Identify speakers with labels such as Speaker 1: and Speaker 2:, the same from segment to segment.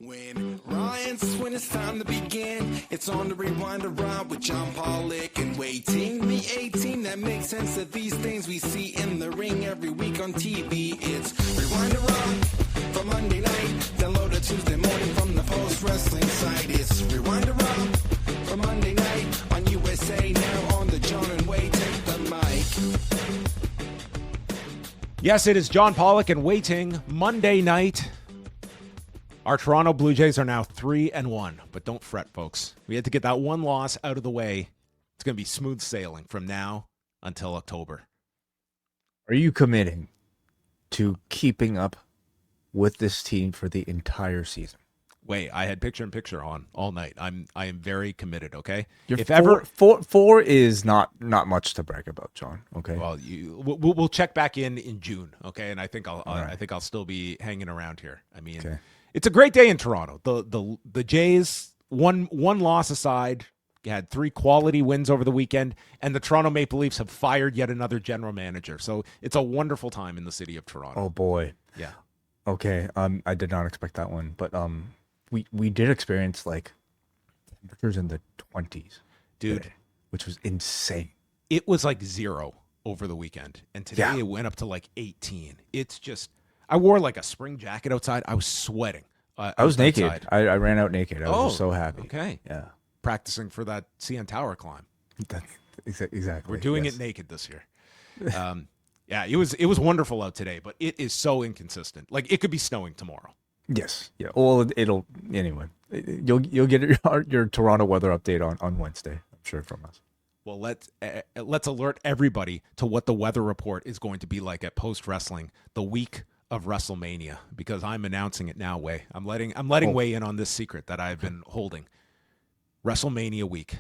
Speaker 1: When Ryan's when it's time to begin, it's on the Rewind-A-Wai with John Pollock and Wai Ting. The 18 that makes sense of these things we see in the ring every week on TV. It's Rewind-A-Wai for Monday night. Download it Tuesday morning from the Post Wrestling site. It's Rewind-A-Wai for Monday night on USA Now on the John and Wai Take the mic.
Speaker 2: Yes, it is John Pollock and Wai Ting Monday night. Our Toronto Blue Jays are now 3-1, but don't fret, folks. We had to get that one loss out of the way. It's going to be smooth sailing from now until October.
Speaker 3: Are you committing to keeping up with this team for the entire season?
Speaker 2: Wait, I had picture-in-picture on all night. I am very committed, okay?
Speaker 3: Four is not much to brag about, John, okay?
Speaker 2: Well, we'll check back in June, okay? And I think
Speaker 3: right.
Speaker 2: I think I'll still be hanging around here. I mean,
Speaker 3: okay.
Speaker 2: It's a great day in Toronto. The Jays, one loss aside, had 3 quality wins over the weekend, and the Toronto Maple Leafs have fired yet another general manager. So it's a wonderful time in the city of Toronto.
Speaker 3: Oh boy.
Speaker 2: Yeah.
Speaker 3: Okay. I did not expect that one, but we did experience like temperatures in the 20s,
Speaker 2: dude,
Speaker 3: today, which was insane.
Speaker 2: It was like 0 over the weekend, and today it went up to like 18. It's just. I wore like a spring jacket outside. I was sweating.
Speaker 3: I was naked. I ran out naked. I was just so happy.
Speaker 2: Okay.
Speaker 3: Yeah.
Speaker 2: Practicing for that CN Tower climb.
Speaker 3: That's exactly.
Speaker 2: We're doing it naked this year. Yeah, it was wonderful out today, but it is so inconsistent. Like it could be snowing tomorrow.
Speaker 3: Yes. Yeah. Well, it'll anyway. You'll get your Toronto weather update on Wednesday, I'm sure, from us.
Speaker 2: Well, let's alert everybody to what the weather report is going to be like at Post Wrestling the week of WrestleMania, because I'm announcing it now, Wai. I'm letting Wai in on this secret that I've been holding. WrestleMania week,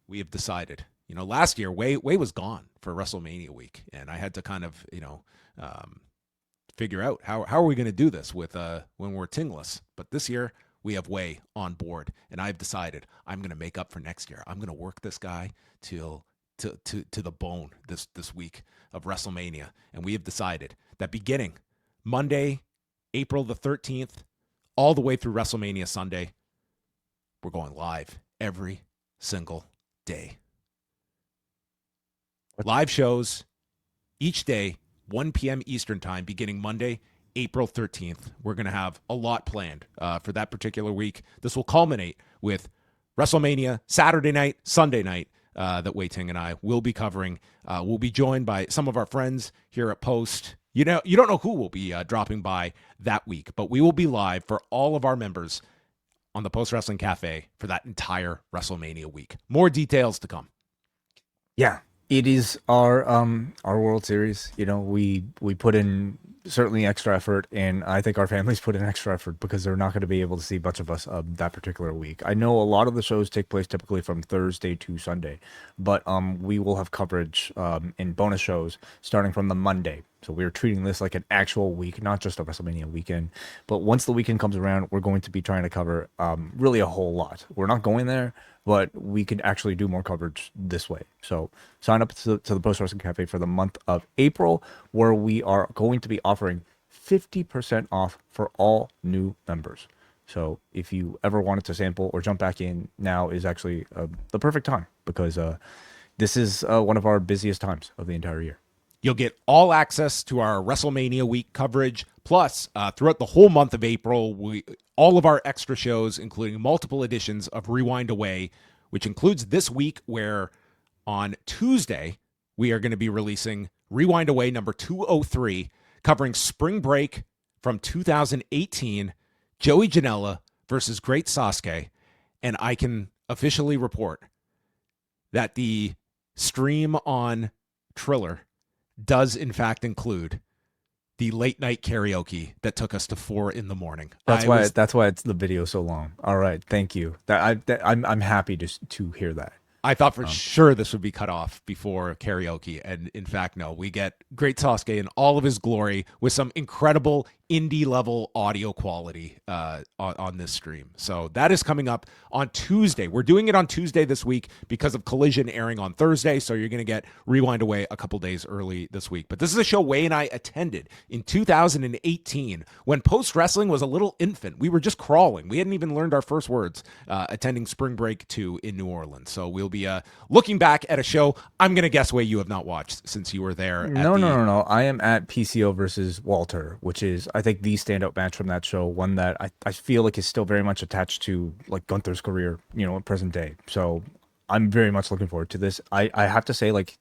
Speaker 2: we have decided. You know, last year Wai was gone for WrestleMania week, and I had to kind of figure out how are we going to do this with when we're tingless. But this year we have Wai on board, and I've decided I'm going to make up for next year. I'm going to work this guy till to the bone this week of WrestleMania, and we have decided that beginning Monday, April the 13th, all the way through WrestleMania Sunday, we're going live every single day. Live shows each day, 1 p.m. Eastern time, beginning Monday, April 13th. We're going to have a lot planned for that particular week. This will culminate with WrestleMania Saturday night, Sunday night, that Wai Ting and I will be covering. We'll be joined by some of our friends here at Post. You don't know who will be dropping by that week, but we will be live for all of our members on the Post Wrestling Cafe for that entire WrestleMania week. More details to come.
Speaker 3: Yeah, it is our World Series. You know, we put in certainly extra effort, and I think our families put in extra effort because they're not going to be able to see much of us that particular week. I know a lot of the shows take place typically from Thursday to Sunday, but we will have coverage in bonus shows starting from the Monday. So we're treating this like an actual week, not just a WrestleMania weekend. But once the weekend comes around, we're going to be trying to cover really a whole lot. We're not going there, but we could actually do more coverage this way. So sign up to the Post Wrestling Cafe for the month of April, where we are going to be offering 50% off for all new members. So if you ever wanted to sample or jump back in, now is actually the perfect time, because this is one of our busiest times of the entire year.
Speaker 2: You'll get all access to our WrestleMania week coverage. Plus, throughout the whole month of April, all of our extra shows, including multiple editions of Rewind-A-Wai, which includes this week, where on Tuesday, we are going to be releasing Rewind-A-Wai number 203, covering Spring Break from 2018, Joey Janela versus Great Sasuke. And I can officially report that the stream on Triller does in fact include the late night karaoke that took us to 4 a.m.
Speaker 3: That's why it's the video so long. All right, thank you. I'm happy to hear that.
Speaker 2: I thought for sure this would be cut off before karaoke, and in fact, no. We get Great Sasuke in all of his glory with some incredible indie level audio quality on this stream. So that is coming up on Tuesday. We're doing it on Tuesday this week because of Collision airing on Thursday. So you're going to get Rewind-A-Wai a couple days early this week. But this is a show Wai and I attended in 2018 when Post Wrestling was a little infant. We were just crawling. We hadn't even learned our first words attending Spring Break 2 in New Orleans. So we'll be looking back at a show I'm going to guess Wai you have not watched since you were there.
Speaker 3: No. I am at PCO versus Walter, which is, I think, the standout match from that show. One that I feel like is still very much attached to like Gunther's career, in present day. So I'm very much looking forward to this. I have to say, like,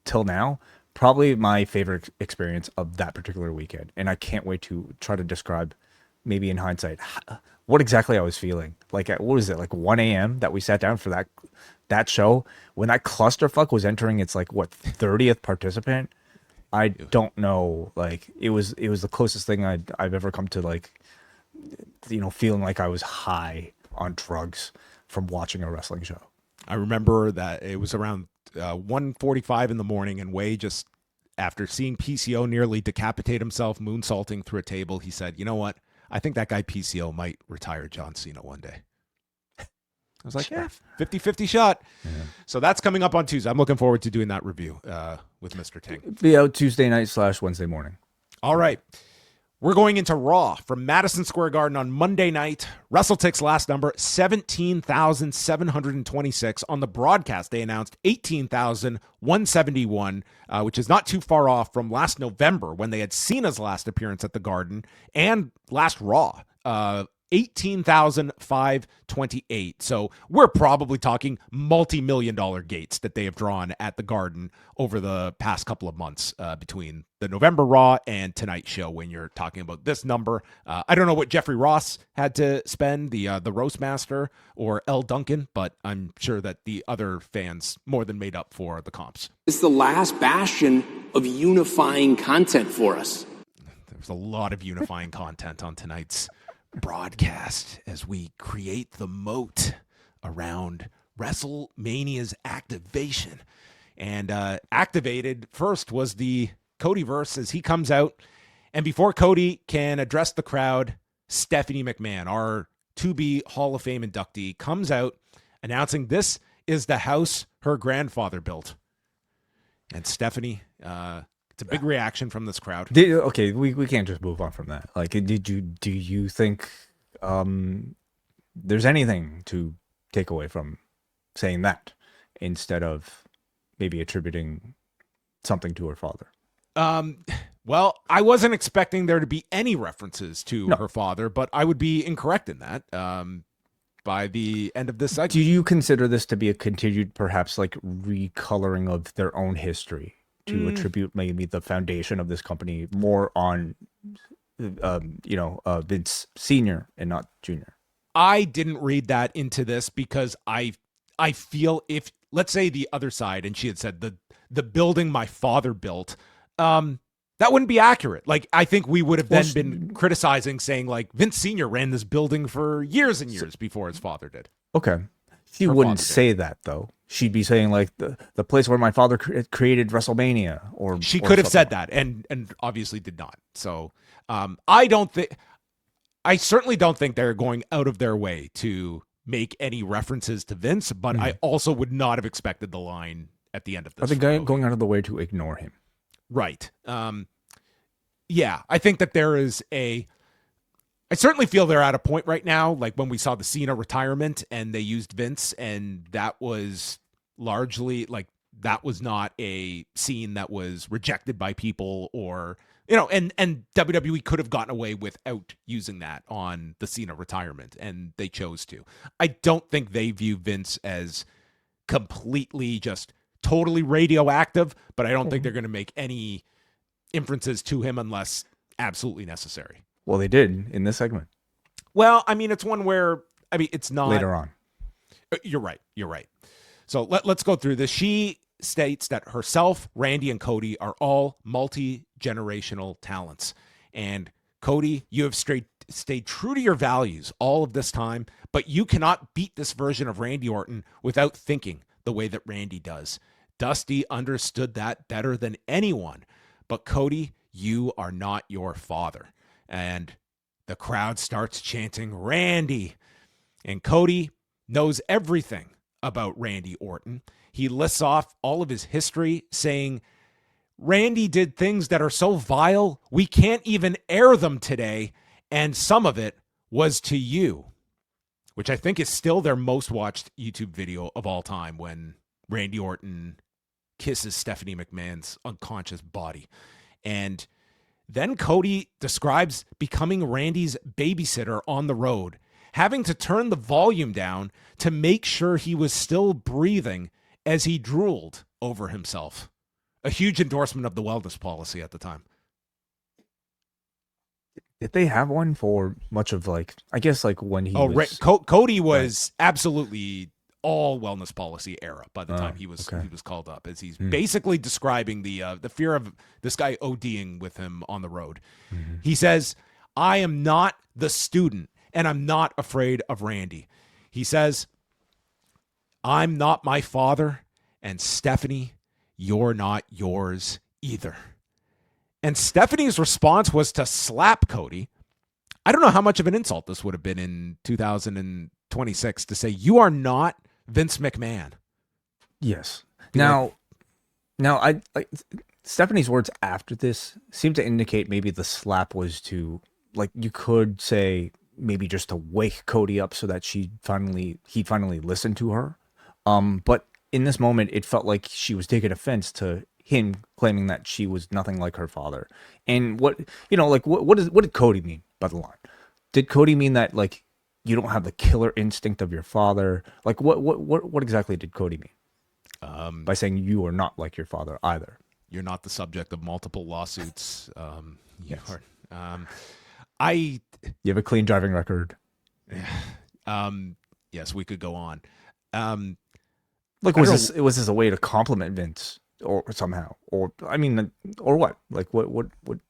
Speaker 3: till now, probably my favorite experience of that particular weekend. And I can't wait to try to describe, maybe in hindsight, what exactly I was feeling. Like, what was it, like 1 a.m. that we sat down for that show? When that clusterfuck was entering its, like, what, 30th participant? I don't know. Like, it was the closest thing I've ever come to, like, feeling like I was high on drugs from watching a wrestling show.
Speaker 2: I remember that it was around 1:45 in the morning, and Wai just, after seeing PCO nearly decapitate himself moonsaulting through a table, he said, "You know what? I think that guy PCO might retire John Cena one day." I was like, yeah, 50-50 shot. Yeah. So that's coming up on Tuesday. I'm looking forward to doing that review with Mr. Ting.
Speaker 3: Be out Tuesday night / Wednesday morning.
Speaker 2: All right. We're going into Raw from Madison Square Garden on Monday night. WrestleTick's last number, 17,726. On the broadcast, they announced 18,171, which is not too far off from last November when they had Cena's last appearance at the Garden and last Raw. 18,528. So we're probably talking multi-million-dollar gates that they have drawn at the Garden over the past couple of months between the November Raw and tonight's show when you're talking about this number. I don't know what Jeffrey Ross had to spend, the Roastmaster or L. Duncan, but I'm sure that the other fans more than made up for the comps.
Speaker 4: It's the last bastion of unifying content for us.
Speaker 2: There's a lot of unifying content on tonight's broadcast as we create the moat around WrestleMania's activation. And activated first was the Codyverse as he comes out. And before Cody can address the crowd, Stephanie McMahon, our to-be Hall of Fame inductee, comes out announcing this is the house her grandfather built. And Stephanie, it's a big reaction from this crowd.
Speaker 3: We can't just move on from that. Like, do you think there's anything to take away from saying that instead of maybe attributing something to her father?
Speaker 2: Well, I wasn't expecting there to be any references to her father, but I would be incorrect in that. By the end of this segment.
Speaker 3: Do you consider this to be a continued, perhaps, like, recoloring of their own history? To attribute maybe the foundation of this company more on, Vince Sr. and not Jr.
Speaker 2: I didn't read that into this because I feel if, let's say the other side, and she had said the building my father built, that wouldn't be accurate. Like, I think we would have then been criticizing, saying, like, Vince Sr. ran this building for years and years before his father did.
Speaker 3: Okay. She wouldn't say that, though. She'd be saying, like, the place where my father created WrestleMania, or
Speaker 2: she could have said that, and obviously did not. So I certainly don't think they're going out of their way to make any references to Vince, but I also would not have expected the line at the end of this.
Speaker 3: Are they going out of the way to ignore him?
Speaker 2: Right. Yeah, I think that there is I certainly feel they're at a point right now, like when we saw the Cena retirement and they used Vince, and that was largely like, that was not a scene that was rejected by people, or, and WWE could have gotten away without using that on the Cena retirement, and they chose to. I don't think they view Vince as completely just totally radioactive, but I don't think they're going to make any inferences to him unless absolutely necessary.
Speaker 3: Well, they did in this segment.
Speaker 2: Well, I mean, it's one where, it's not.
Speaker 3: Later on.
Speaker 2: You're right. So let's go through this. She states that herself, Randy, and Cody are all multi-generational talents. And Cody, you have stayed true to your values all of this time, but you cannot beat this version of Randy Orton without thinking the way that Randy does. Dusty understood that better than anyone. But Cody, you are not your father. And the crowd starts chanting Randy. And Cody knows everything about Randy Orton. He lists off all of his history, saying, Randy did things that are so vile, we can't even air them today. And some of it was to you, which I think is still their most watched YouTube video of all time, when Randy Orton kisses Stephanie McMahon's unconscious body. And then Cody describes becoming Randy's babysitter on the road, having to turn the volume down to make sure he was still breathing as he drooled over himself. A huge endorsement of the wellness policy at the time.
Speaker 3: Did they have one for much of, like, I guess, like, when he was...
Speaker 2: Cody was absolutely all wellness policy era by the time he was called up, as he's basically describing the fear of this guy ODing with him on the road. Mm-hmm. He says, I am not the student, and I'm not afraid of Randy. He says, I'm not my father, and Stephanie, you're not yours either. And Stephanie's response was to slap Cody. I don't know how much of an insult this would have been in 2026 to say, you are not Vince McMahon.
Speaker 3: Yes. Now, Stephanie's words after this seem to indicate maybe the slap was to, like, you could say maybe just to wake Cody up so that he finally listened to her. But in this moment, it felt like she was taking offense to him claiming that she was nothing like her father. And what did Cody mean by the line? Did Cody mean that, like, you don't have the killer instinct of your father? Like, what exactly did Cody mean by saying you are not like your father either?
Speaker 2: You're not the subject of multiple lawsuits.
Speaker 3: Yes.
Speaker 2: You
Speaker 3: have a clean driving record.
Speaker 2: Yes, we could go on.
Speaker 3: Like, was this a way to compliment Vince, or somehow, or I mean, or what? Like, what,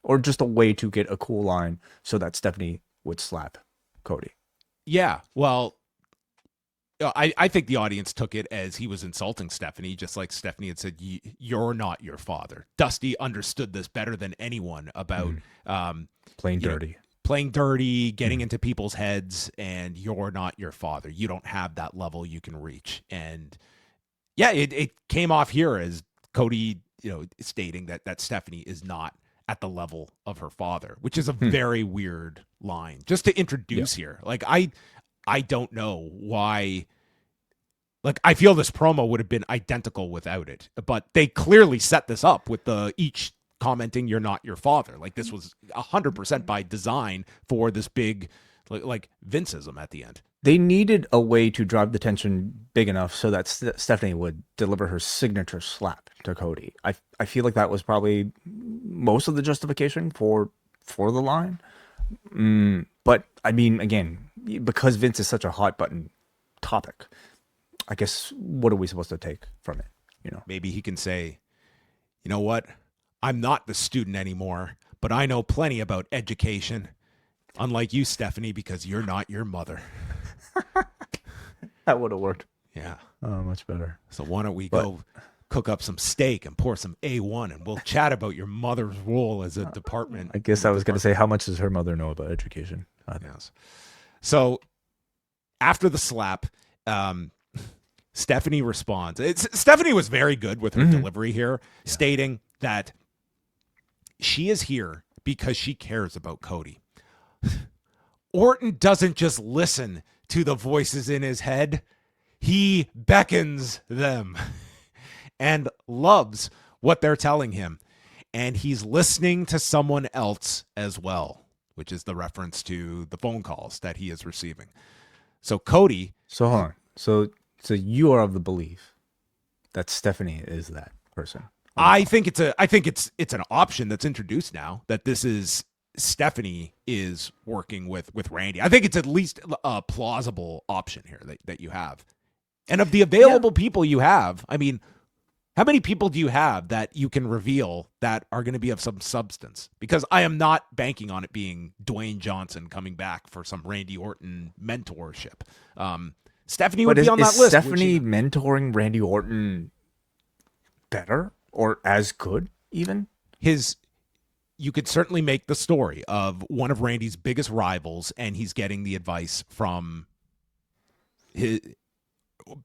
Speaker 3: or just a way to get a cool line so that Stephanie would slap Cody?
Speaker 2: Yeah, well, I think the audience took it as he was insulting Stephanie, just like Stephanie had said, you're not your father. Dusty understood this better than anyone about
Speaker 3: playing dirty,
Speaker 2: getting into people's heads, and you're not your father. You don't have that level you can reach. And yeah, it came off here as Cody, stating that Stephanie is not at the level of her father, which is a very weird line just to introduce here. Like, I don't know why. Like, I feel this promo would have been identical without it, but they clearly set this up with each commenting you're not your father. Like, this was 100% by design for this big, like Vinceism at the end.
Speaker 3: They needed a way to drive the tension big enough so that Stephanie would deliver her signature slap to Cody. I feel like that was probably most of the justification for the line. But I mean, again, because Vince is such a hot button topic, I guess, what are we supposed to take from it?
Speaker 2: Maybe he can say, you know what? I'm not the student anymore, but I know plenty about education. Unlike you, Stephanie, because you're not your mother.
Speaker 3: That would have worked.
Speaker 2: Yeah.
Speaker 3: Oh, much better.
Speaker 2: So why don't we go cook up some steak and pour some A1, and we'll chat about your mother's role as a department.
Speaker 3: I guess I was going to say, how much does her mother know about education?
Speaker 2: Yes. So after the slap, Stephanie responds. Stephanie was very good with her delivery here, stating that she is here because she cares about Cody. Orton doesn't just listen to the voices in his head. He beckons them and loves what they're telling him. And he's listening to someone else as well, which is the reference to the phone calls that he is receiving. So Cody.
Speaker 3: So hold on. So you are of the belief that Stephanie is that person?
Speaker 2: I think it's an option that's introduced now, that this is Stephanie is working with Randy. I think it's at least a plausible option here that you have. And of the available people you have, I mean, how many people do you have that you can reveal that are going to be of some substance? Because I am not banking on it being Dwayne Johnson coming back for some Randy Orton mentorship. Stephanie would be on that list.
Speaker 3: Is Stephanie mentoring Randy Orton better or as good even?
Speaker 2: you could certainly make the story of one of Randy's biggest rivals, and he's getting the advice from his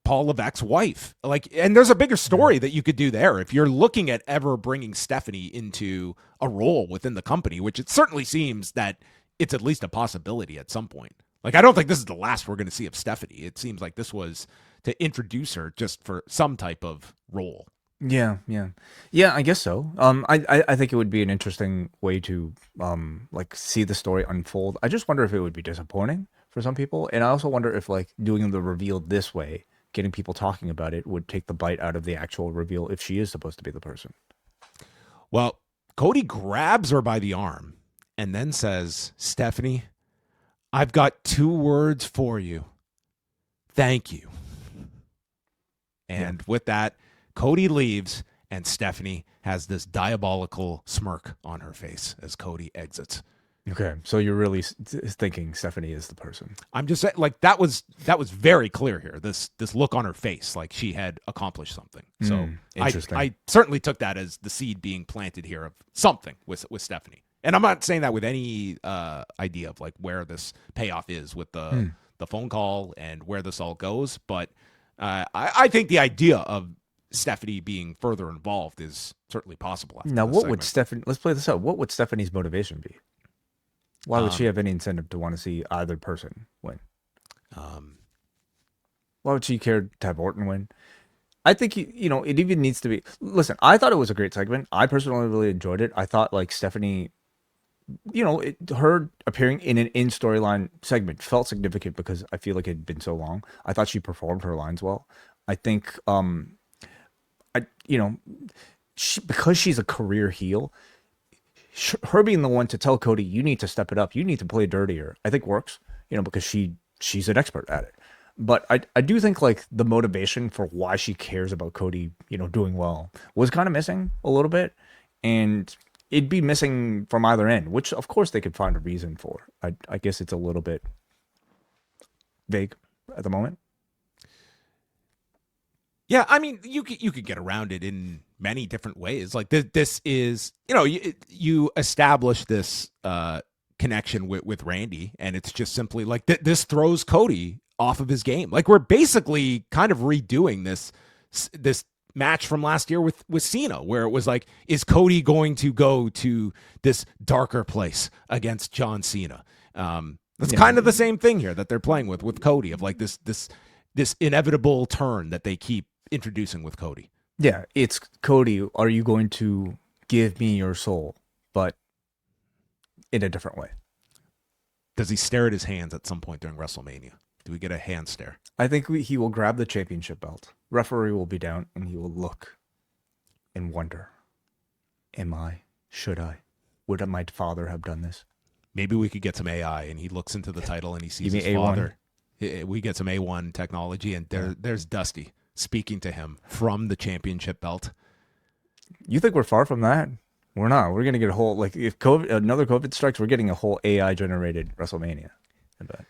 Speaker 2: Paul Levesque's wife. Like, and there's a bigger story that you could do there if you're looking at ever bringing Stephanie into a role within the company, which it certainly seems that it's at least a possibility at some point. Like, I don't think this is the last we're going to see of Stephanie. It seems like this was to introduce her just for some type of role.
Speaker 3: Yeah. I guess so. I think it would be an interesting way to like see the story unfold. I just wonder if it would be disappointing for some people, and I also wonder if like doing the reveal this way, getting people talking about it, would take the bite out of the actual reveal if she is supposed to be the person.
Speaker 2: Well, Cody grabs her by the arm and then says, "Stephanie, I've got 2 words for you. Thank you." And with that, Cody leaves, and Stephanie has this diabolical smirk on her face as Cody exits.
Speaker 3: Okay, so you're really thinking Stephanie is the person.
Speaker 2: I'm just saying, like, that was very clear here. This look on her face, like she had accomplished something. So
Speaker 3: interesting.
Speaker 2: I certainly took that as the seed being planted here of something with Stephanie. And I'm not saying that with any idea of like where this payoff is with the phone call and where this all goes, but I think the idea of Stephanie being further involved is certainly possible.
Speaker 3: Now, what would Stephanie? Let's play this out. What would Stephanie's motivation be? Why would she have any incentive to want to see either person win? Why would she care to have Orton win? I think you know it even needs to be. Listen, I thought it was a great segment. I personally really enjoyed it. I thought like Stephanie, you know, her appearing in an in storyline segment felt significant because I feel like it had been so long. I thought she performed her lines well. I think, because she's a career heel, her being the one to tell Cody, you need to step it up, you need to play dirtier, I think works, you know, because she's an expert at it. But I do think like the motivation for why she cares about Cody, you know, doing well was kind of missing a little bit, and it'd be missing from either end, which of course they could find a reason for. I guess it's a little bit vague at the moment.
Speaker 2: Yeah, I mean, you could get around it in many different ways. Like this is, you know, you establish this connection with Randy, and it's just simply like this throws Cody off of his game. Like we're basically kind of redoing this match from last year with Cena, where it was like, is Cody going to go to this darker place against John Cena? That's kind of the same thing here that they're playing with Cody, of like this inevitable turn that they keep introducing with Cody.
Speaker 3: Yeah, it's Cody, are you going to give me your soul, but in a different way?
Speaker 2: Does he stare at his hands at some point during WrestleMania? Do we get a hand stare?
Speaker 3: I think he will grab the championship belt. Referee will be down, and he will look and wonder, should I? Would my father have done this?
Speaker 2: Maybe we could get some AI, and he looks into the title, and he sees his
Speaker 3: A1?
Speaker 2: father. We get some A1 technology, and there's Dusty speaking to him from the championship belt.
Speaker 3: You think we're far from that? We're not. We're going to get a whole, like, if another COVID strikes, we're getting a whole AI-generated WrestleMania. I bet.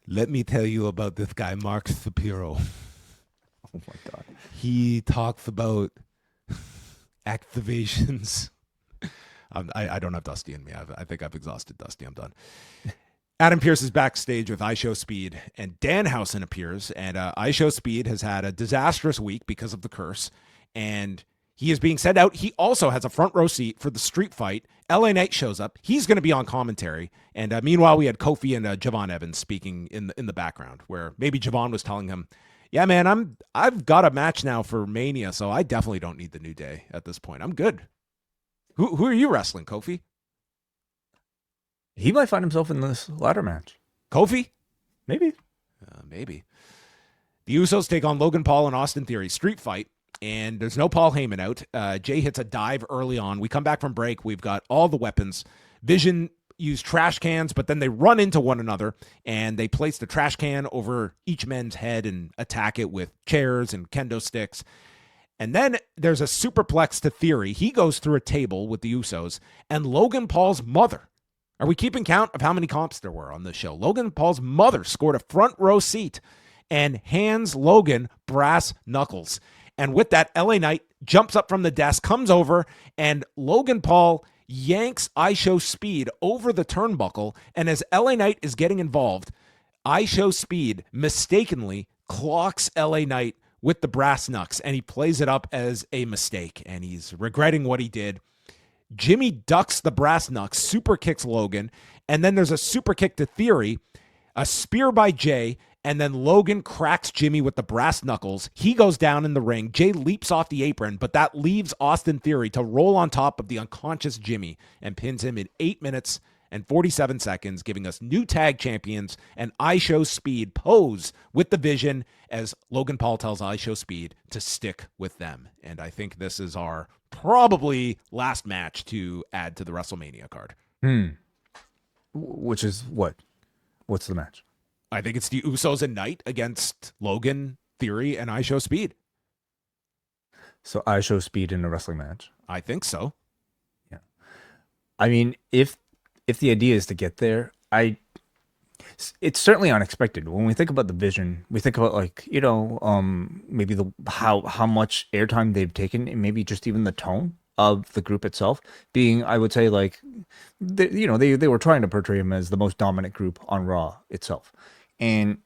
Speaker 2: Let me tell you about this guy, Mark Shapiro.
Speaker 3: Oh, my God.
Speaker 2: He talks about activations. I don't have Dusty in me. I think I've exhausted Dusty. I'm done. Adam Pearce is backstage with IYO SKY, and Danhausen appears, and IYO SKY has had a disastrous week because of the curse, and he is being sent out. He also has a front row seat for the street fight. LA Knight shows up. He's going to be on commentary, and meanwhile, we had Kofi and Javon Evans speaking in the background, where maybe Javon was telling him, yeah, man, I've got a match now for Mania, so I definitely don't need the New Day at this point. I'm good. Who are you wrestling, Kofi?
Speaker 3: He might find himself in this ladder match.
Speaker 2: Kofi?
Speaker 3: Maybe.
Speaker 2: Maybe. The Usos take on Logan Paul and Austin Theory. Street fight. And there's no Paul Heyman out. Jay hits a dive early on. We come back from break. We've got all the weapons. Vision use trash cans, but then they run into one another, and they place the trash can over each man's head and attack it with chairs and kendo sticks. And then there's a superplex to Theory. He goes through a table with the Usos, and Logan Paul's mother. Are we keeping count of how many comps there were on this show? Logan Paul's mother scored a front row seat and hands Logan brass knuckles. And with that, LA Knight jumps up from the desk, comes over, and Logan Paul yanks ISHO Speed over the turnbuckle, and as LA Knight is getting involved, ISHO Speed mistakenly clocks LA Knight with the brass knucks, and he plays it up as a mistake, and he's regretting what he did. Jimmy ducks the brass knucks, super kicks Logan, and then there's a super kick to Theory, a spear by Jay, and then Logan cracks Jimmy with the brass knuckles. He goes down in the ring. Jay leaps off the apron, but that leaves Austin Theory to roll on top of the unconscious Jimmy and pins him in 8 minutes and 47 seconds, giving us new tag champions, and ISHO Speed pose with the Vision as Logan Paul tells ISHO Speed to stick with them. And I think this is our probably last match to add to the WrestleMania card.
Speaker 3: Which is what? What's the match?
Speaker 2: I think it's the Usos and Knight against Logan, Theory, and ISHO Speed.
Speaker 3: So ISHO Speed in a wrestling match?
Speaker 2: I think so.
Speaker 3: Yeah. I mean, if the idea is to get there, it's certainly unexpected. When we think about the Vision, we think about maybe how much airtime they've taken, and maybe just even the tone of the group itself being, I would say, they were trying to portray him as the most dominant group on Raw itself, and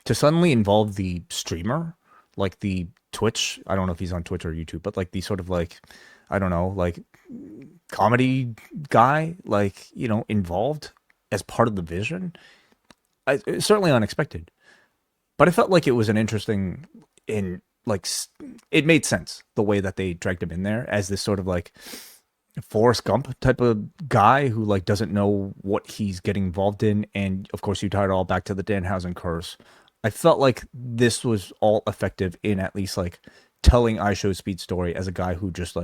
Speaker 3: to suddenly involve the streamer, like the Twitch, I don't know if he's on Twitch or YouTube, but like the sort of comedy guy, involved as part of the Vision, it's certainly unexpected. But I felt like it was an interesting, it made sense the way that they dragged him in there as this sort of Forrest Gump type of guy who doesn't know what he's getting involved in. And of course, you tie it all back to the Danhausen curse. I felt like this was all effective in at least telling ISHO Speed's story as a guy who just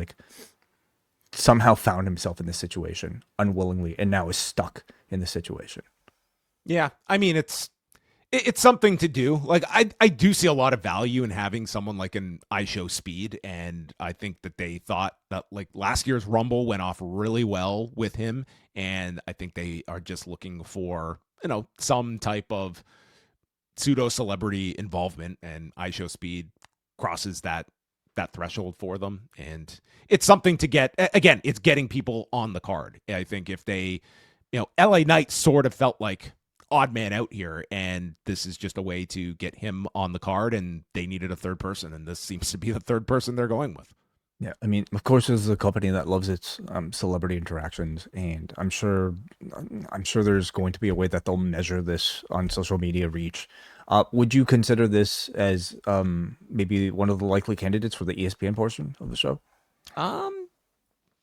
Speaker 3: somehow found himself in this situation unwillingly and now is stuck in this situation.
Speaker 2: Yeah, I mean, it's something to do. I do see a lot of value in having someone like an ISHO Speed, and I think that they thought that last year's Rumble went off really well with him, and I think they are just looking for some type of pseudo celebrity involvement, and ISHO Speed crosses that threshold for them, and it's something to get. Again, it's getting people on the card. I think if they, LA Knight sort of felt like odd man out here, and this is just a way to get him on the card, and they needed a third person, and this seems to be the third person they're going with.
Speaker 3: Yeah, I mean, of course, this is a company that loves its celebrity interactions, and I'm sure there's going to be a way that they'll measure this on social media reach. Would you consider this as maybe one of the likely candidates for the ESPN portion of the show?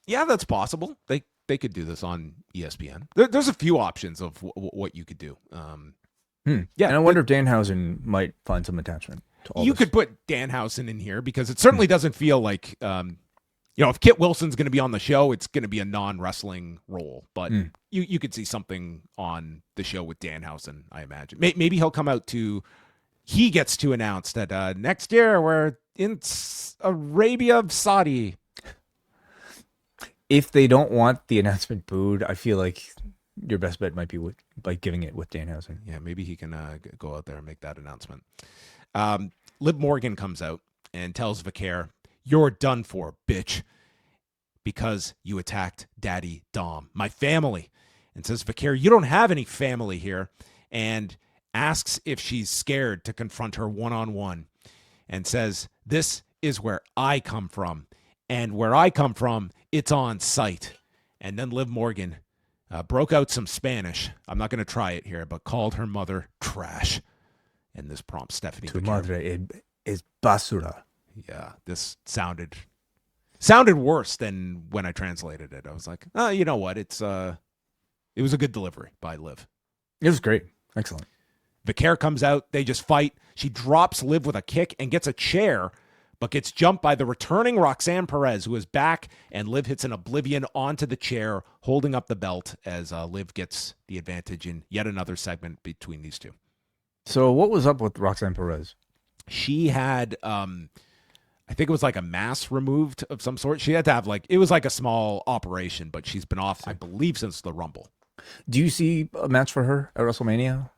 Speaker 2: Yeah, that's possible. They could do this on ESPN. There's a few options of what you could do.
Speaker 3: Yeah, and I wonder if Danhausen might find some attachment to all
Speaker 2: you
Speaker 3: this.
Speaker 2: could put Danhausen in here because it certainly doesn't feel like, if Kit Wilson's going to be on the show, it's going to be a non-wrestling role. But you could see something on the show with Danhausen, I imagine. Maybe he'll come out he gets to announce that next year we're in Arabia Saudi.
Speaker 3: If they don't want the announcement booed, I feel like your best bet might be by giving it with Danhausen.
Speaker 2: Yeah, maybe he can go out there and make that announcement. Liv Morgan comes out and tells Vaquer, "You're done for, bitch, because you attacked Daddy Dom, my family." And says, "Vaquer, you don't have any family here," and asks if she's scared to confront her one-on-one, and says, "This is where I come from, and where I come from, it's on site." And then Liv Morgan broke out some Spanish. I'm not going to try it here, but called her mother trash. And this prompts Stephanie.
Speaker 3: Tu madre es basura.
Speaker 2: Yeah, this sounded worse than when I translated it. I was like, oh, you know what? It was a good delivery by Liv.
Speaker 3: It was great. Excellent.
Speaker 2: Vaquer comes out. They just fight. She drops Liv with a kick and gets a chair, but gets jumped by the returning Roxanne Perez, who is back, and Liv hits an oblivion onto the chair, holding up the belt as Liv gets the advantage in yet another segment between these two.
Speaker 3: So what was up with Roxanne Perez?
Speaker 2: She had, I think it was a mass removed of some sort. She had to have it was a small operation, but she's been off, I believe, since the Rumble.
Speaker 3: Do you see a match for her at WrestleMania?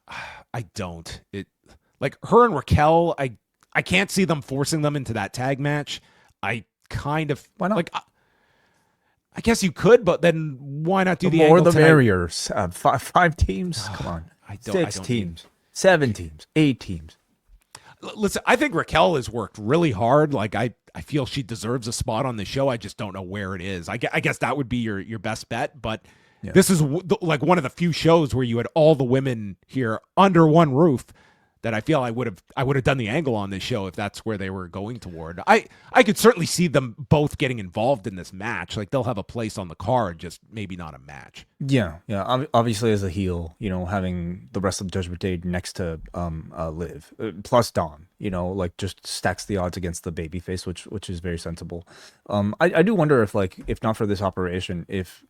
Speaker 2: I don't. Her and Raquel, I can't see them forcing them into that tag match. I kind of...
Speaker 3: Why not?
Speaker 2: I guess you could, but then why not do the
Speaker 3: more
Speaker 2: angle
Speaker 3: the
Speaker 2: tonight?
Speaker 3: merrier. Five teams. Come on.
Speaker 2: I
Speaker 3: Six
Speaker 2: don't
Speaker 3: teams. 7 teams. 8 teams.
Speaker 2: Listen, I think Raquel has worked really hard. Like I feel she deserves a spot on the show. I just don't know where it is. I guess that would be your best bet. But this is like one of the few shows where you had all the women here under one roof. That I feel I would have done the angle on this show if that's where they were going toward. I could certainly see them both getting involved in this match. Like they'll have a place on the card, just maybe not a match.
Speaker 3: Yeah. Obviously, as a heel, having the rest of Judgment Day next to Liv plus Dawn, like just stacks the odds against the babyface, which is very sensible. I do wonder if not for this operation, if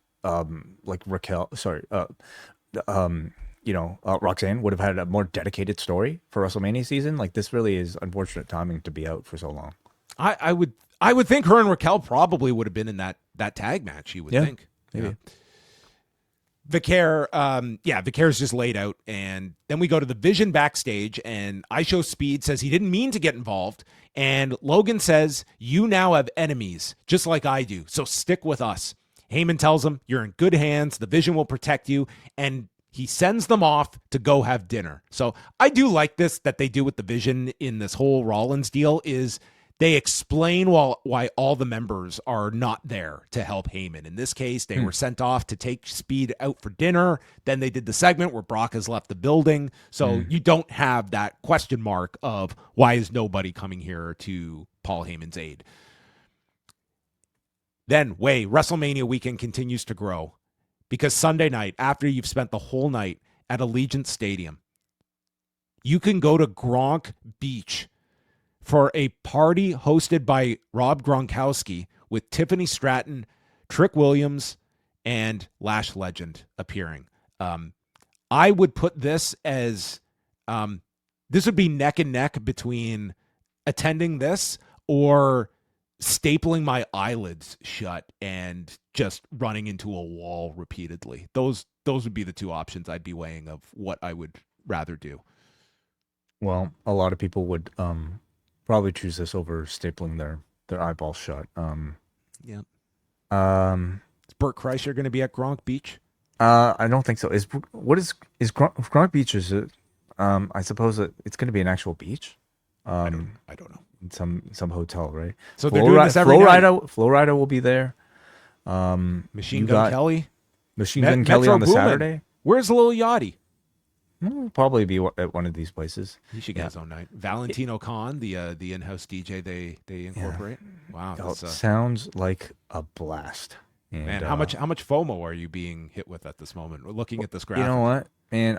Speaker 3: Roxanne would have had a more dedicated story for WrestleMania season. Like this really is unfortunate timing to be out for so long.
Speaker 2: I would think her and Raquel probably would have been in that tag match. You would think.
Speaker 3: Maybe.
Speaker 2: Yeah. Vicair's just laid out, and then we go to the Vision backstage, and ISHO Speed says he didn't mean to get involved, and Logan says, "You now have enemies, just like I do, so stick with us." Heyman tells him, "You're in good hands. The Vision will protect you," and he sends them off to go have dinner. So I do like this that they do with the Vision in this whole Rollins deal is they explain why all the members are not there to help Heyman. In this case, they were sent off to take Speed out for dinner. Then they did the segment where Brock has left the building. So you don't have that question mark of why is nobody coming here to Paul Heyman's aid. Then WrestleMania weekend continues to grow. Because Sunday night, after you've spent the whole night at Allegiant Stadium, you can go to Gronk Beach for a party hosted by Rob Gronkowski with Tiffany Stratton, Trick Williams, and Lash Legend appearing. I would put this as this would be neck and neck between attending this or stapling my eyelids shut and just running into a wall repeatedly. Those would be the two options I'd be weighing of what I would rather do.
Speaker 3: Well, a lot of people would probably choose this over stapling their eyeballs shut.
Speaker 2: Is Burt Kreischer going to be at Gronk Beach?
Speaker 3: I don't think so. Is Gronk Beach? Is it? I suppose it's going to be an actual beach.
Speaker 2: I don't know.
Speaker 3: Some hotel, right?
Speaker 2: So they're doing this every night.
Speaker 3: Flo Rida will be there.
Speaker 2: Machine Gun Kelly
Speaker 3: on the Saturday.
Speaker 2: Where's Lil Yachty?
Speaker 3: He'll probably be at one of these places.
Speaker 2: He should get his own night. Valentino Khan, the in-house DJ they incorporate. Yeah. Wow,
Speaker 3: sounds like a blast. And,
Speaker 2: man, how much FOMO are you being hit with at this moment? We're looking at this graphic.
Speaker 3: You know what, man?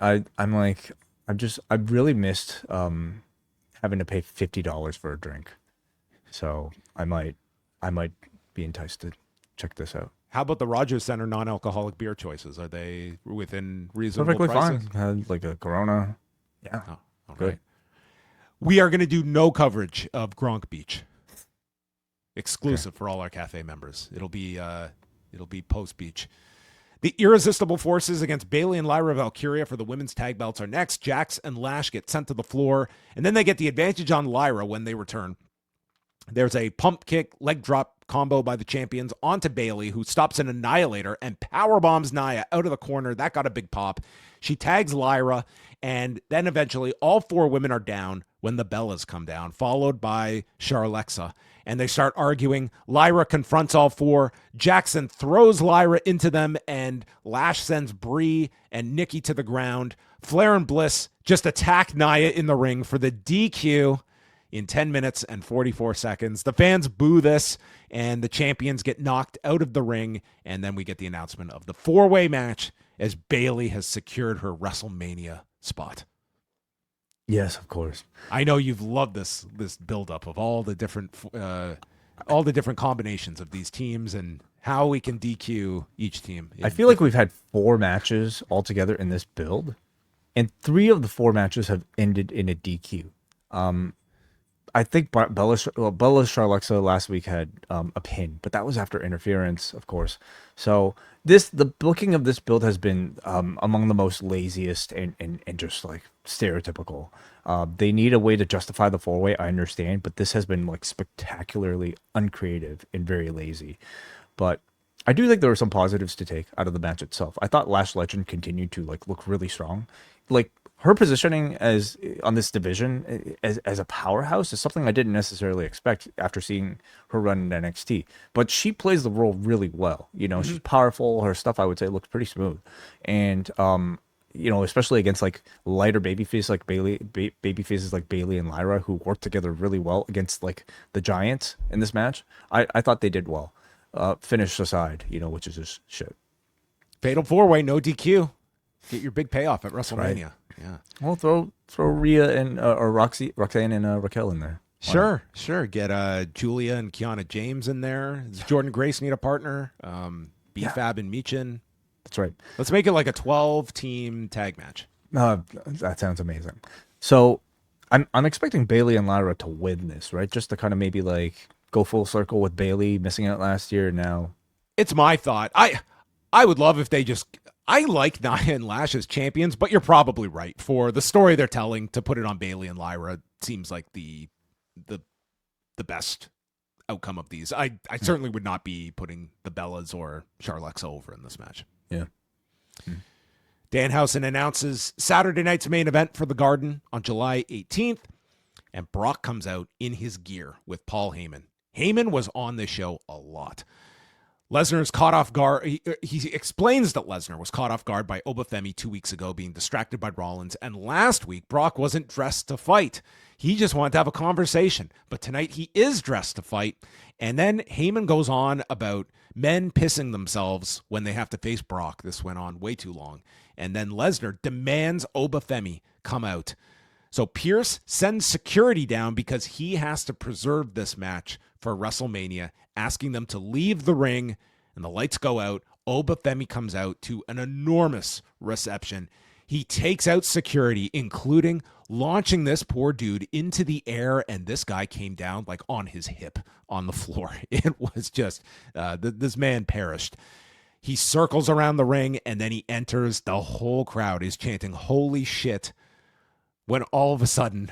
Speaker 3: I've really missed having to pay $50 for a drink, so I might be enticed to check this out.
Speaker 2: How about the Rogers Center non-alcoholic beer choices? Are they within reasonable
Speaker 3: Perfectly
Speaker 2: prices?
Speaker 3: fine. Had like a Corona. Yeah.
Speaker 2: Oh, all
Speaker 3: good.
Speaker 2: right. We are going to do no coverage of Gronk Beach. Exclusive for all our Cafe members. It'll be post Beach. The Irresistible Forces against Bayley and Lyra Valkyria for the women's tag belts are next. Jax and Lash get sent to the floor, and then they get the advantage on Lyra when they return. There's a pump kick, leg drop combo by the champions onto Bayley, who stops an Annihilator and powerbombs Nia out of the corner. That got a big pop. She tags Lyra, and then eventually all four women are down when the Bellas come down, followed by Charlexa. And they start arguing. Lyra confronts all four. Jackson throws Lyra into them, and Lash sends Bree and Nikki to the ground. Flair and Bliss just attack Nia in the ring for the DQ in 10 minutes and 44 seconds. The fans boo this, and the champions get knocked out of the ring, and then we get the announcement of the four-way match as Bayley has secured her WrestleMania spot.
Speaker 3: Yes, of course.
Speaker 2: I know you've loved this buildup of all the different combinations of these teams and how we can DQ each team.
Speaker 3: I feel like we've had 4 matches altogether in this build, and 3 of the 4 matches have ended in a DQ. I think Bella Charlexa last week had a pin, but that was after interference, of course. So the booking of this build has been among the most laziest and just like stereotypical. They need a way to justify the 4-way, I understand, but this has been like spectacularly uncreative and very lazy. But I do think there were some positives to take out of the match itself. I thought Lash Legend continued to like look really strong. Like her positioning as on this division as a powerhouse is something I didn't necessarily expect after seeing her run in NXT. But she plays the role really well. You know, she's powerful. Her stuff, I would say, looks pretty smooth. And you know, especially against like lighter babyfaces like Bayley and Lyra, who work together really well against like the Giants in this match. I thought they did well. Finish aside, you know, which is just shit.
Speaker 2: Fatal 4-way, no DQ. Get your big payoff at WrestleMania.
Speaker 3: Right.
Speaker 2: Yeah.
Speaker 3: Well, throw Rhea and or Roxanne and Raquel in there.
Speaker 2: Sure. Get Julia and Kiana James in there. Does Jordan Grace need a partner? BFAB and Michin.
Speaker 3: That's right.
Speaker 2: Let's make it like a 12-team tag match.
Speaker 3: That sounds amazing. So I'm expecting Bayley and Lyra to win this, right? Just to kind of maybe like go full circle with Bayley missing out last year. Now
Speaker 2: it's my thought. I would love if they just. I like Nia and Lash as champions, but you're probably right. For the story they're telling, to put it on Bayley and Lyra seems like the best outcome of these. I certainly would not be putting the Bellas or Charlexa over in this match.
Speaker 3: Yeah.
Speaker 2: Danhausen announces Saturday night's main event for the Garden on July 18th, and Brock comes out in his gear with Paul Heyman. Heyman was on this show a lot. Lesnar is caught off guard. He explains that Lesnar was caught off guard by Oba Femi 2 weeks ago, being distracted by Rollins. And last week, Brock wasn't dressed to fight. He just wanted to have a conversation. But tonight, he is dressed to fight. And then Heyman goes on about men pissing themselves when they have to face Brock. This went on way too long. And then Lesnar demands Oba Femi come out. So Pierce sends security down because he has to preserve this match for WrestleMania, asking them to leave the ring, and the lights go out. Oba Femi comes out to an enormous reception. He takes out security, including launching this poor dude into the air, and this guy came down like on his hip on the floor. It was just, this man perished. He circles around the ring, and then he enters. The whole crowd is chanting, "Holy shit," when all of a sudden...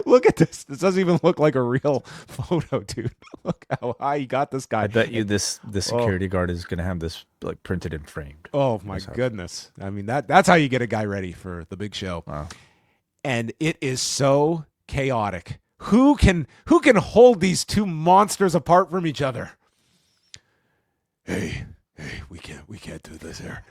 Speaker 2: look at this. This doesn't even look like a real photo, dude. Look how high he got this guy.
Speaker 3: I bet you this security guard is going to have this like printed and framed.
Speaker 2: Oh my goodness. I mean, that's how you get a guy ready for the big show.
Speaker 3: Wow. And
Speaker 2: it is so chaotic. Who can hold these two monsters apart from each other? Hey, we can't do this here.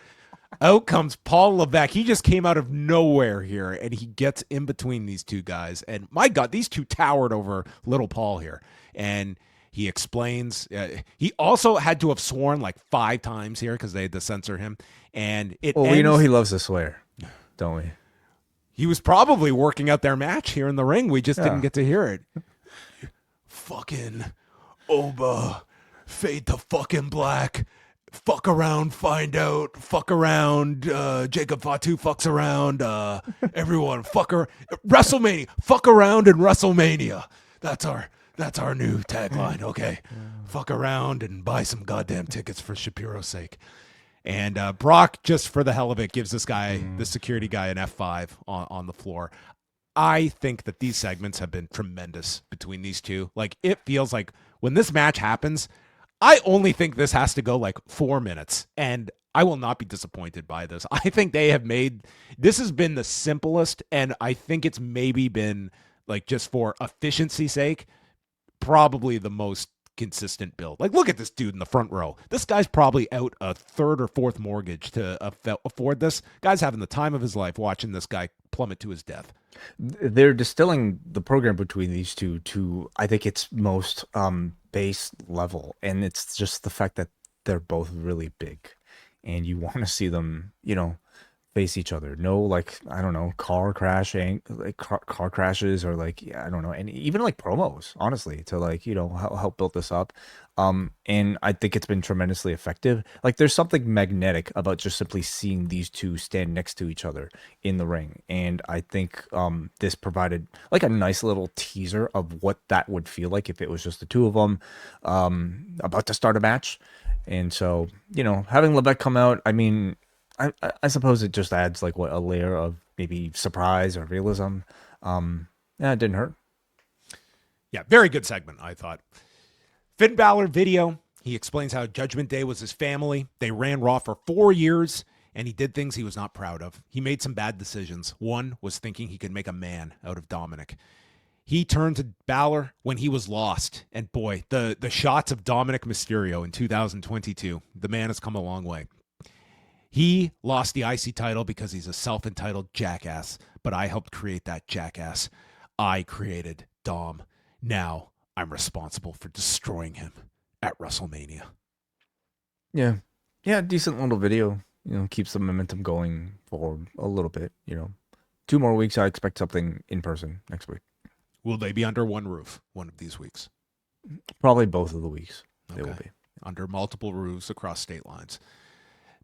Speaker 2: Out comes Paul Levesque. He just came out of nowhere here, and he gets in between these two guys. And my God, these two towered over little Paul here. And he explains. He also had to have sworn like 5 times here because they had to censor him. And
Speaker 3: we know he loves to swear, don't we?
Speaker 2: He was probably working out their match here in the ring. We just didn't get to hear it. Fucking Oba, fade to fucking black. Fuck around, find out. Fuck around. Jacob Fatu fucks around. Everyone, WrestleMania. Fuck around in WrestleMania. That's our new tagline. Okay, fuck around and buy some goddamn tickets for Shapiro's sake. And Brock, just for the hell of it, gives this guy, the security guy, an F5 on the floor. I think that these segments have been tremendous between these two. Like, it feels like when this match happens, I only think this has to go like 4 minutes, and I will not be disappointed by this. I think this has been the simplest, and I think it's maybe been, like, just for efficiency's sake, probably the most consistent build. Like, look at this dude in the front row. This guy's probably out a 3rd or 4th mortgage to afford this. Guy's having the time of his life watching this guy plummet to his death.
Speaker 3: They're distilling the program between these two to, I think, its most base level, and it's just the fact that they're both really big, and you want to see them, face each other. No, like, I don't know, car crashes, or like, I don't know, and even like promos, honestly, to like, help build this up. And I think it's been tremendously effective. Like, there's something magnetic about just simply seeing these two stand next to each other in the ring. And I think this provided like a nice little teaser of what that would feel like if it was just the two of them about to start a match. And so, having Levesque come out, I mean, I suppose it just adds like a layer of maybe surprise or realism. It didn't hurt.
Speaker 2: Yeah, very good segment, I thought. Finn Balor video. He explains how Judgment Day was his family. They ran Raw for 4 years, and he did things he was not proud of. He made some bad decisions. One was thinking he could make a man out of Dominic. He turned to Balor when he was lost. And boy, the shots of Dominic Mysterio in 2022, the man has come a long way. He lost the IC title because he's a self-entitled jackass, but I helped create that jackass. I created Dom. Now I'm responsible for destroying him at WrestleMania.
Speaker 3: Yeah. Yeah, decent little video. Keeps the momentum going for a little bit. 2 more weeks, I expect something in person next week.
Speaker 2: Will they be under one roof one of these weeks?
Speaker 3: Probably both of the weeks. They will be.
Speaker 2: Under multiple roofs across state lines.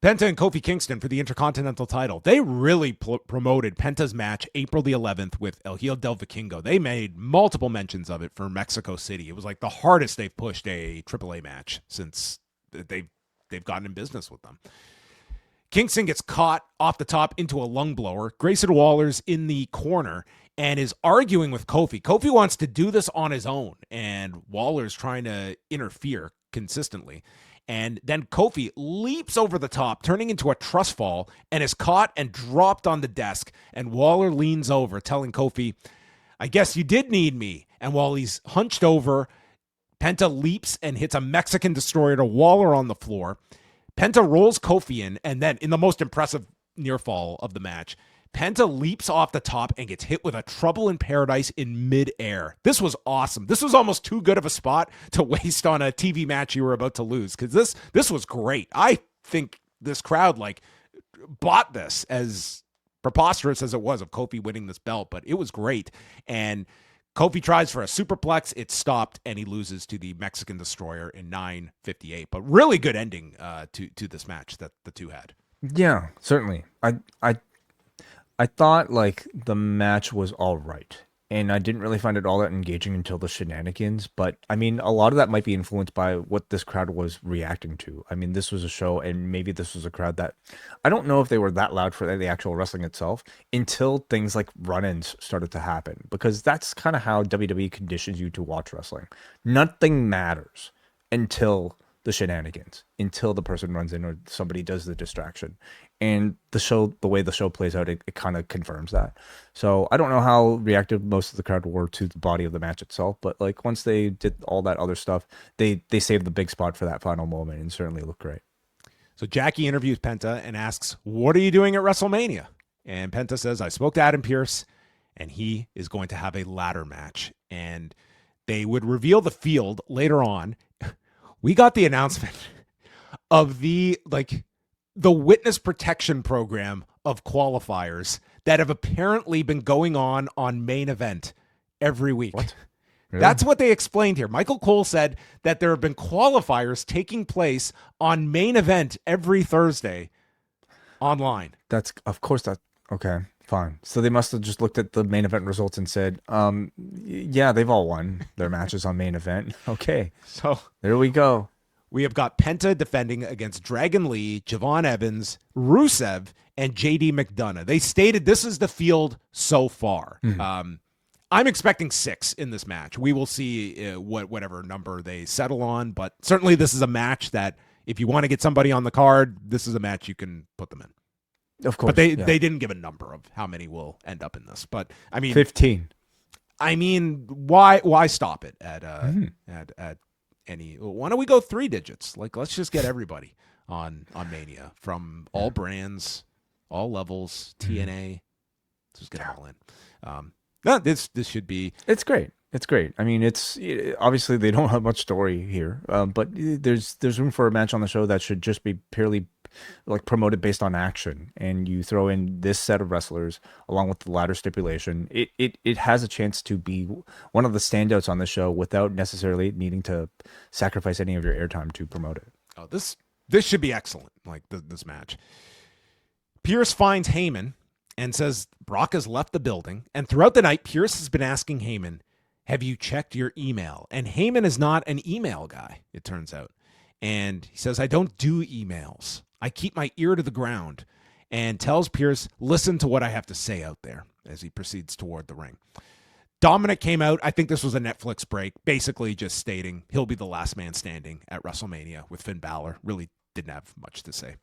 Speaker 2: Penta and Kofi Kingston for the Intercontinental title. They really promoted Penta's match April the 11th with El Hijo del Vikingo. They made multiple mentions of it for Mexico City. It was like the hardest they've pushed a AAA match since they've gotten in business with them. Kingston gets caught off the top into a lung blower. Grayson Waller's in the corner and is arguing with Kofi. Kofi wants to do this on his own, and Waller's trying to interfere consistently. And then Kofi leaps over the top, turning into a trust fall, and is caught and dropped on the desk. And Waller leans over, telling Kofi, I guess you did need me. And while he's hunched over, Penta leaps and hits a Mexican destroyer to Waller on the floor. Penta rolls Kofi in, and then, in the most impressive near fall of the match, Penta leaps off the top and gets hit with a Trouble in Paradise in midair. This was awesome. This was almost too good of a spot to waste on a TV match you were about to lose, because this was great. I think this crowd bought this, as preposterous as it was of Kofi winning this belt, but it was great. And Kofi tries for a superplex. It's stopped, and he loses to the Mexican Destroyer in 9:58. But really good ending to this match that the two had.
Speaker 3: Yeah, certainly. I thought the match was all right, and I didn't really find it all that engaging until the shenanigans. But I mean, a lot of that might be influenced by what this crowd was reacting to. I mean, this was a show, and maybe this was a crowd that I don't know if they were that loud for the actual wrestling itself until things like run-ins started to happen, because that's kind of how WWE conditions you to watch wrestling. Nothing matters until the shenanigans, until the person runs in or somebody does the distraction. And the way the show plays out, it kind of confirms that. So I don't know how reactive most of the crowd were to the body of the match itself, but once they did all that other stuff, they saved the big spot for that final moment and certainly looked great.
Speaker 2: So Jackie interviews Penta and asks, what are you doing at WrestleMania? And Penta says, I spoke to Adam Pearce, and he is going to have a ladder match. And they would reveal the field later on. We got the announcement of the witness protection program of qualifiers that have apparently been going on Main Event every week.
Speaker 3: What? Really?
Speaker 2: That's what they explained here. Michael Cole said that there have been qualifiers taking place on Main Event every Thursday online.
Speaker 3: That's, of course, okay, fine. So they must have just looked at the Main Event results and said, yeah, they've all won their matches on Main Event. Okay.
Speaker 2: So
Speaker 3: there we go.
Speaker 2: We have got Penta defending against Dragon Lee, Javon Evans, Rusev, and JD McDonough. They stated this is the field so far. Mm-hmm. I'm expecting 6 in this match. We will see whatever number they settle on, but certainly this is a match that if you want to get somebody on the card, this is a match you can put them in.
Speaker 3: Of course.
Speaker 2: But they didn't give a number of how many will end up in this. But I mean
Speaker 3: 15.
Speaker 2: I mean, why stop it at any? Why don't we go 3 digits? Let's just get everybody on Mania from all brands, all levels, TNA. Let's just get them all in. No, this should be.
Speaker 3: It's great. It's great. I mean, obviously they don't have much story here, but there's room for a match on the show that should just be purely promoted based on action. And you throw in this set of wrestlers along with the ladder stipulation, it has a chance to be one of the standouts on the show without necessarily needing to sacrifice any of your airtime to promote it.
Speaker 2: Oh, this should be excellent. This match. Pierce finds Heyman and says Brock has left the building. And throughout the night, Pierce has been asking Heyman, have you checked your email? And Heyman is not an email guy, it turns out. And he says, I don't do emails. I keep my ear to the ground, and tells Pierce, listen to what I have to say out there, as he proceeds toward the ring. Dominic came out. I think this was a Netflix break, basically just stating he'll be the last man standing at WrestleMania with Finn Balor. Really didn't have much to say.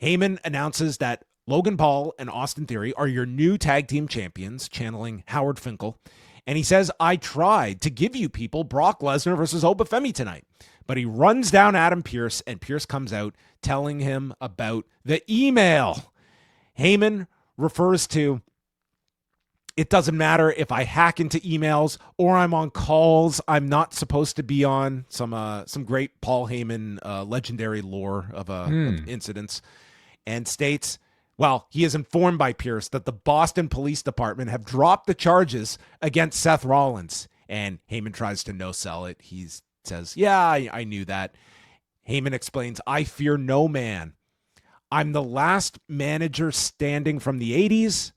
Speaker 2: Heyman announces that Logan Paul and Austin Theory are your new tag team champions, channeling Howard Finkel. And he says, I tried to give you people Brock Lesnar versus Oba Femi tonight. But he runs down Adam Pearce, and Pearce comes out telling him about the email. Heyman refers to, it doesn't matter if I hack into emails or I'm on calls I'm not supposed to be on. Some great Paul Heyman legendary lore of incidents. And states, well, he is informed by Pearce that the Boston Police Department have dropped the charges against Seth Rollins. And Heyman tries to no-sell it. He says, yeah, I knew that. Heyman explains, I fear no man. I'm the last manager standing from the 80s,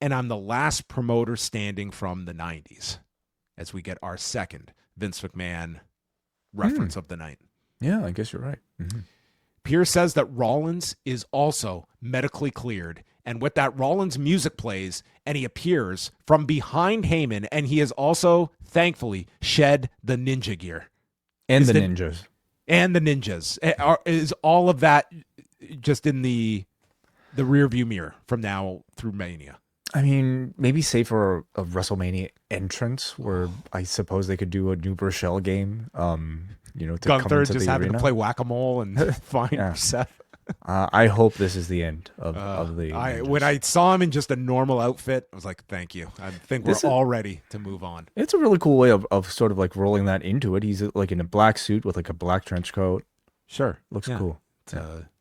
Speaker 2: and I'm the last promoter standing from the 90s, as we get our second Vince McMahon reference of the night.
Speaker 3: Yeah, I guess you're right. Mm-hmm.
Speaker 2: Pearce says that Rollins is also medically cleared, and with that, Rollins' music plays, and he appears from behind Heyman, and he has also, thankfully, shed the ninja gear.
Speaker 3: And the ninjas.
Speaker 2: And the ninjas. Is all of that just in the rearview mirror from now through Mania?
Speaker 3: I mean, maybe save for a WrestleMania entrance where I suppose they could do a New Rochelle game. To
Speaker 2: Gunther
Speaker 3: come into
Speaker 2: just
Speaker 3: the
Speaker 2: having
Speaker 3: arena.
Speaker 2: to play whack-a-mole and find Seth.
Speaker 3: I hope this is the end of the.
Speaker 2: When I saw him in just a normal outfit, I was like, "Thank you." I think we're all ready to move on.
Speaker 3: It's a really cool way of sort of like rolling that into it. He's like in a black suit with like a black trench coat.
Speaker 2: Sure,
Speaker 3: looks cool.
Speaker 2: It's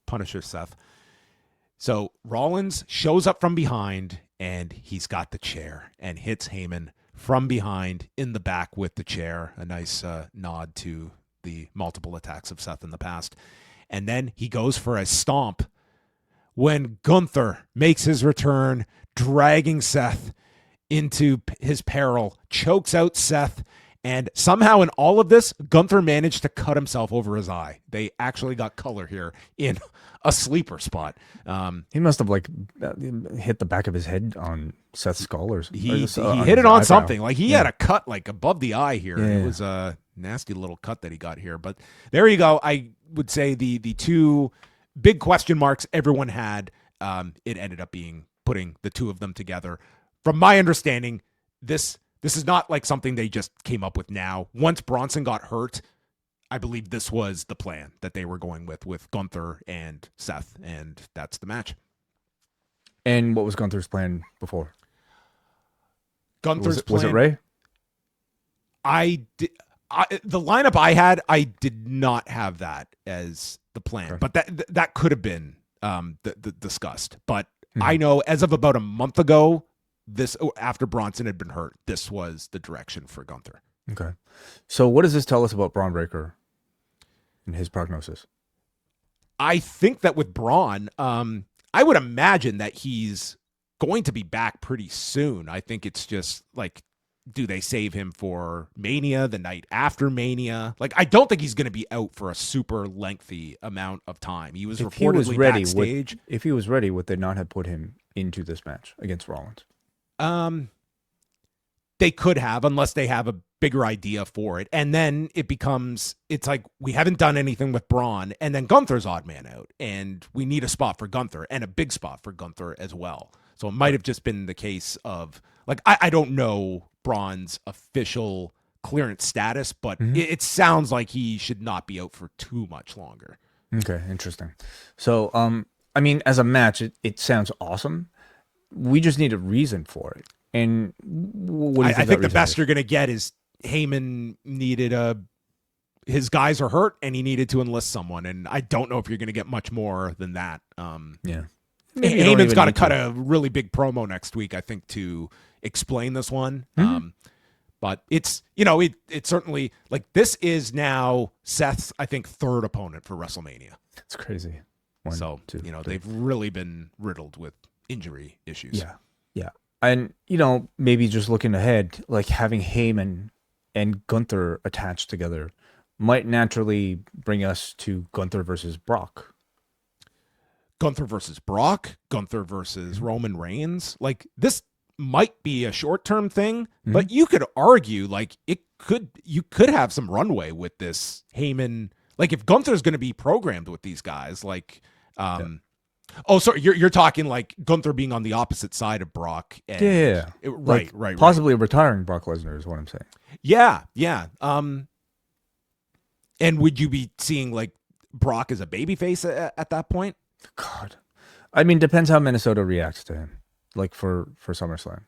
Speaker 2: Punisher Seth. So Rollins shows up from behind, and he's got the chair and hits Heyman from behind in the back with the chair. A nice nod to the multiple attacks of Seth in the past. And then he goes for a stomp when Gunther makes his return, dragging Seth into his peril, chokes out Seth, and somehow in all of this, Gunther managed to cut himself over his eye. They actually got color here in a sleeper spot.
Speaker 3: He must have hit the back of his head on Seth's skull or
Speaker 2: he hit it on something. Like he had a cut like above the eye here. Yeah. It was a nasty little cut that he got here. But there you go. I would say the two big question marks everyone had, it ended up being putting the two of them together. From my understanding, this is not like something they just came up with now. Once Bronson got hurt, I believe this was the plan that they were going with Gunther and Seth, and that's the match.
Speaker 3: And what was Gunther's plan before?
Speaker 2: Gunther's
Speaker 3: plan? Was it Ray?
Speaker 2: The lineup I had, I did not have that as the plan, but that could have been discussed. But I know as of about a month ago, after Bronson had been hurt, this was the direction for Gunther.
Speaker 3: Okay. So what does this tell us about Braun Breaker and his prognosis?
Speaker 2: I think that with Braun, I would imagine that he's going to be back pretty soon. I think it's just like, do they save him for Mania, the night after Mania? Like, I don't think he's going to be out for a super lengthy amount of time. He was reportedly backstage.
Speaker 3: If he was ready, would they not have put him into this match against Rollins?
Speaker 2: They could have, unless they have a bigger idea for it. And then it's like, we haven't done anything with Braun, and then Gunther's odd man out, and we need a spot for Gunther, and a big spot for Gunther as well. So it might have just been the case of, like, I don't know Braun's official clearance status, but it sounds like he should not be out for too much longer.
Speaker 3: Okay, interesting. So, I mean, as a match, it sounds awesome. We just need a reason for it. And what do you think?
Speaker 2: I think the best you're going to get is Heyman needed his guys are hurt and he needed to enlist someone. And I don't know if you're going to get much more than that.
Speaker 3: Yeah.
Speaker 2: Heyman's got to cut a really big promo next week, I think, to explain this one. But it's, it's certainly like, this is now Seth's, I think, third opponent for WrestleMania.
Speaker 3: That's crazy.
Speaker 2: They've really been riddled with injury issues.
Speaker 3: Yeah. Yeah. And, maybe just looking ahead, like having Heyman and Gunther attached together might naturally bring us to Gunther versus Brock.
Speaker 2: Gunther versus Brock, Gunther versus Roman Reigns. Like this, might be a short-term thing, but you could argue like you could have some runway with this Heyman. Like if Gunther's going to be programmed with these guys, like, oh, sorry, you're talking like Gunther being on the opposite side of Brock. And, right.
Speaker 3: Possibly retiring Brock Lesnar is what I'm saying.
Speaker 2: Yeah. And would you be seeing like Brock as a babyface at that point?
Speaker 3: God, I mean, depends how Minnesota reacts to him. Like for SummerSlam.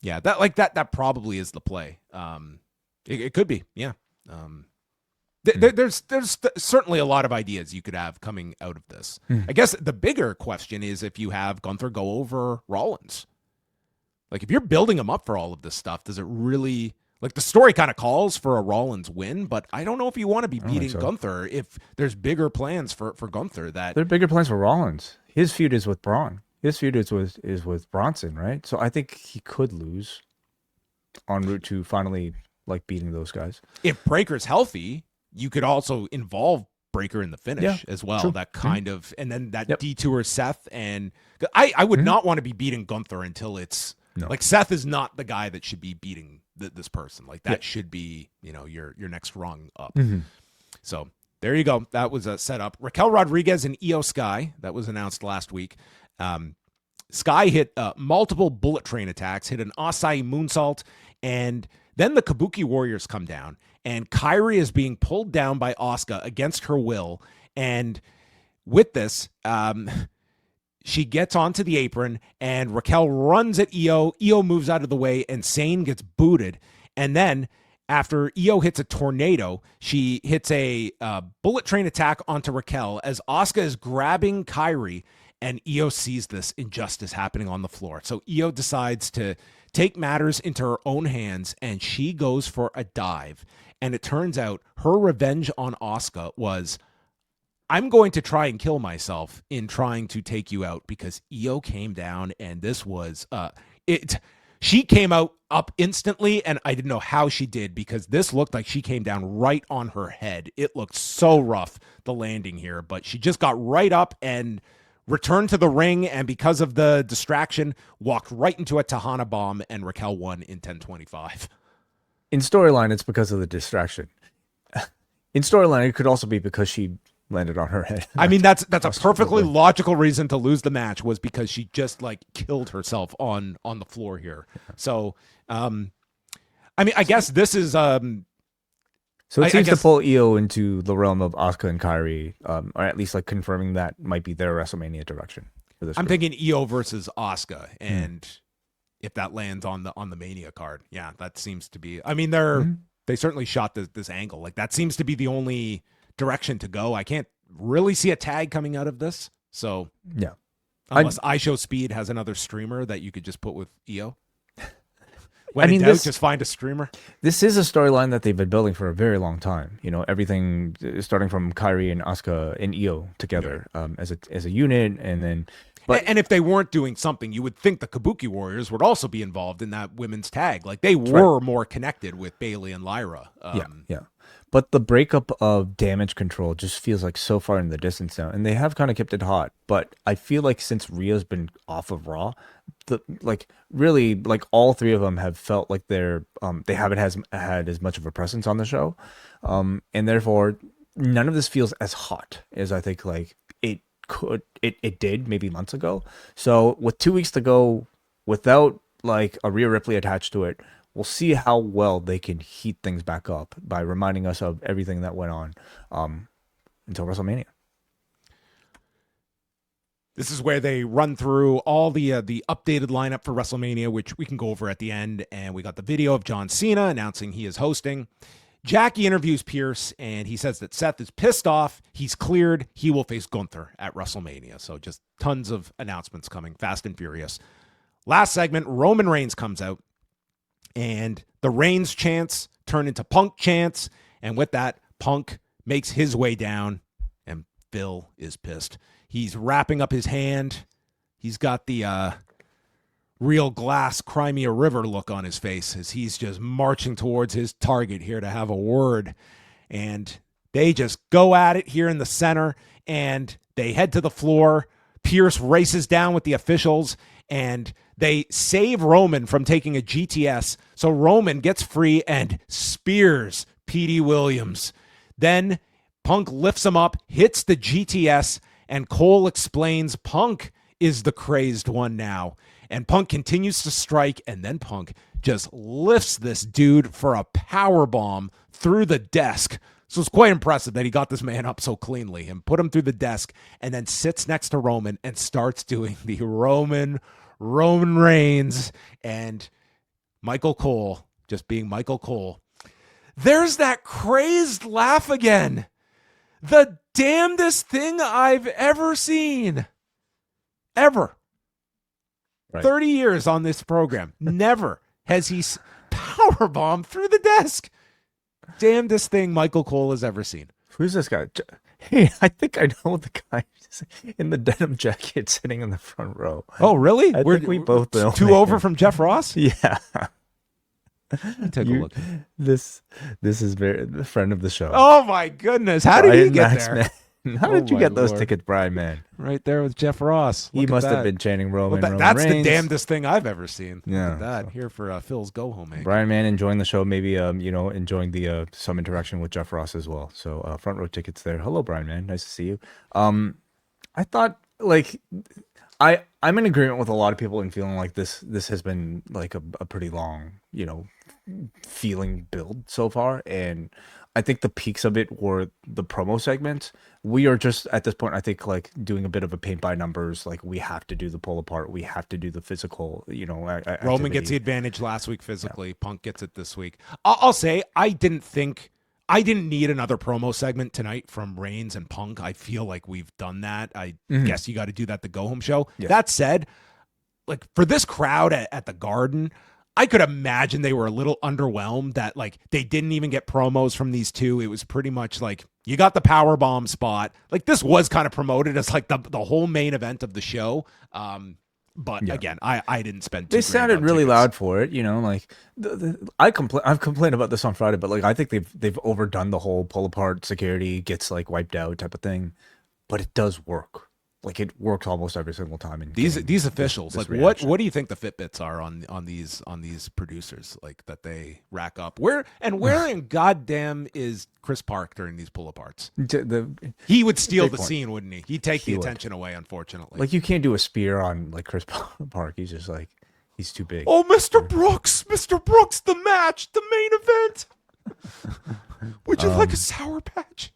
Speaker 2: Yeah. That probably is the play. It could be. Yeah. There's certainly a lot of ideas you could have coming out of this. I guess the bigger question is if you have Gunther go over Rollins. Like if you're building him up for all of this stuff, does it really, like the story kind of calls for a Rollins win, but I don't know if you want to be beating Gunther if there's bigger plans for Gunther. There
Speaker 3: are bigger plans for Rollins. His feud is with Braun. His feud is with Bronson, right? So I think he could lose en route to finally like beating those guys.
Speaker 2: If Breaker's healthy, you could also involve Breaker in the finish as well. True. That kind of, and then that detours Seth. And I would not want to be beating Gunther until it's like Seth is not the guy that should be beating this person. Like that should be, your next rung up. So there you go. That was a setup. Raquel Rodriguez and IYO SKY. That was announced last week. Sky hit multiple bullet train attacks, hit an Asai moonsault, and then the Kabuki Warriors come down, and Kairi is being pulled down by Asuka against her will. And with this, she gets onto the apron, and Raquel runs at IYO. IYO moves out of the way, and Sane gets booted. And then after IYO hits a tornado, she hits a bullet train attack onto Raquel as Asuka is grabbing Kairi, and IYO sees this injustice happening on the floor. So IYO decides to take matters into her own hands, and she goes for a dive. And it turns out her revenge on Asuka was, I'm going to try and kill myself in trying to take you out, because IYO came down, and this was she came up instantly, and I didn't know how she did, because this looked like she came down right on her head. It looked so rough, the landing here, but she just got right up and returned to the ring, and because of the distraction, walked right into a Tahana bomb, and Raquel won in 10:25.
Speaker 3: In storyline, it's because of the distraction. In storyline, it could also be because she landed on her head.
Speaker 2: I mean, that's a perfectly logical reason to lose the match, was because she just like killed herself on the floor here. So, I mean, I guess this is
Speaker 3: so it seems to pull IYO into the realm of Asuka and Kairi, or at least like confirming that might be their WrestleMania direction for this.
Speaker 2: I'm thinking IYO versus Asuka, and if that lands on the Mania card, that seems to be. I mean, they certainly shot this angle. Like that seems to be the only direction to go. I can't really see a tag coming out of this. So unless IShow Speed has another streamer that you could just put with IYO. When in doubt, just find a streamer.
Speaker 3: This is a storyline that they've been building for a very long time. Everything starting from Kairi and Asuka and IYO together as a unit, and then.
Speaker 2: And if they weren't doing something, you would think the Kabuki Warriors would also be involved in that women's tag. Like they were more connected with Bayley and Lyra.
Speaker 3: But the breakup of Damage Control just feels like so far in the distance now, and they have kind of kept it hot. But I feel like since Rhea's been off of Raw, really all three of them have felt like they haven't had as much of a presence on the show, and therefore none of this feels as hot as I think like it did maybe months ago. So with 2 weeks to go, without like a Rhea Ripley attached to it, we'll see how well they can heat things back up by reminding us of everything that went on until WrestleMania.
Speaker 2: This is where they run through all the updated lineup for WrestleMania, which we can go over at the end. And we got the video of John Cena announcing he is hosting. Jackie interviews Pierce, and he says that Seth is pissed off. He's cleared. He will face Gunther at WrestleMania. So just tons of announcements coming, fast and furious. Last segment, Roman Reigns comes out, and the Reigns chants turn into Punk chants. And with that, Punk makes his way down, and Phil is pissed. He's wrapping up his hand. He's got the real glass Crimea River look on his face as he's just marching towards his target here to have a word. And they just go at it here in the center, and they head to the floor. Pierce races down with the officials, and they save Roman from taking a GTS. So Roman gets free and spears Petey Williams. Then Punk lifts him up, hits the GTS, and Cole explains Punk is the crazed one now. And Punk continues to strike, and then Punk just lifts this dude for a power bomb through the desk. So it's quite impressive that he got this man up so cleanly and put him through the desk, and then sits next to Roman and starts doing the Roman Reigns and Michael Cole, just being Michael Cole. There's that crazed laugh again. The damnedest thing I've ever seen. Ever. Right. 30 years on this program. Never has he powerbombed through the desk. Damnedest thing Michael Cole has ever seen.
Speaker 3: Who's this guy? Hey, I think I know the guy in the denim jacket sitting in the front row.
Speaker 2: Oh, really?
Speaker 3: I think we both know.
Speaker 2: Two over from Jeff Ross?
Speaker 3: Yeah.
Speaker 2: Take a look.
Speaker 3: This is the friend of the show.
Speaker 2: Oh my goodness! How did he get there?
Speaker 3: How did you get those tickets, Brian? Man,
Speaker 2: right there with Jeff Ross.
Speaker 3: He must have been chanting Roman.
Speaker 2: That's
Speaker 3: Reigns.
Speaker 2: The damnedest thing I've ever seen.
Speaker 3: Yeah,
Speaker 2: look at that here for Phil's go home.
Speaker 3: Brian, man, enjoying the show. Maybe enjoying the some interaction with Jeff Ross as well. So front row tickets there. Hello, Brian, man. Nice to see you. I thought I'm in agreement with a lot of people in feeling like this has been like a pretty long, feeling build so far. And I think the peaks of it were the promo segments. We are just at this point, I think, like doing a bit of a paint by numbers. Like we have to do the pull apart. We have to do the physical,
Speaker 2: Roman gets the advantage last week physically. Yeah. Punk gets it this week. I'll say I didn't need another promo segment tonight from Reigns and Punk. I feel like we've done that. I guess you got to do that the go home show. Yes. That said, like for this crowd at the Garden, I could imagine they were a little underwhelmed that like they didn't even get promos from these two. It was pretty much like you got the power bomb spot. Like this was kind of promoted as like the whole main event of the show. But again, I didn't spend.
Speaker 3: They sounded really loud for it, Like I've complained about this on Friday, but like I think they've overdone the whole pull apart security gets like wiped out type of thing. But it does work. Like it works almost every single time. In
Speaker 2: these officials, this like what do you think the Fitbits are on these producers like that they rack up? Where in goddamn is Chris Park during these pull aparts? He would steal the scene, wouldn't he? He'd take the attention away, unfortunately.
Speaker 3: Like you can't do a spear on like Chris Park. He's just like he's too big.
Speaker 2: Oh, Mr. Brooks, the match, the main event. Would you like a Sour Patch?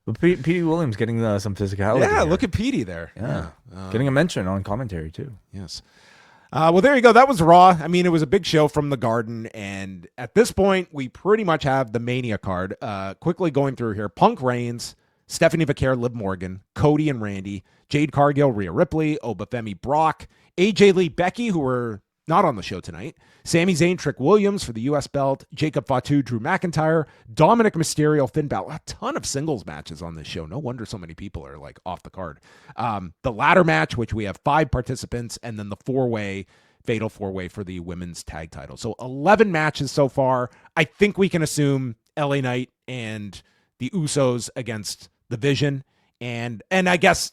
Speaker 3: But Petey Williams getting some physicality.
Speaker 2: Yeah,
Speaker 3: here.
Speaker 2: Look at Petey there.
Speaker 3: Yeah. Getting a mention on commentary, too.
Speaker 2: Yes. Well, there you go. That was Raw. I mean, it was a big show from the Garden. And at this point, we pretty much have the Mania card. Quickly going through here. Punk Reigns, Stephanie Vaquer, Liv Morgan, Cody and Randy, Jade Cargill, Rhea Ripley, Oba Femi, Brock, AJ Lee, Becky, who were not on the show tonight, Sami Zayn, Trick Williams for the U.S. belt, Jacob Fatu, Drew McIntyre, Dominic Mysterio, Finn Balor. A ton of singles matches on this show. No wonder so many people are like off the card. The ladder match, which we have 5 participants, and then the fatal four-way for the women's tag title. So 11 matches so far. I think we can assume LA Knight and the Usos against the Vision, and I guess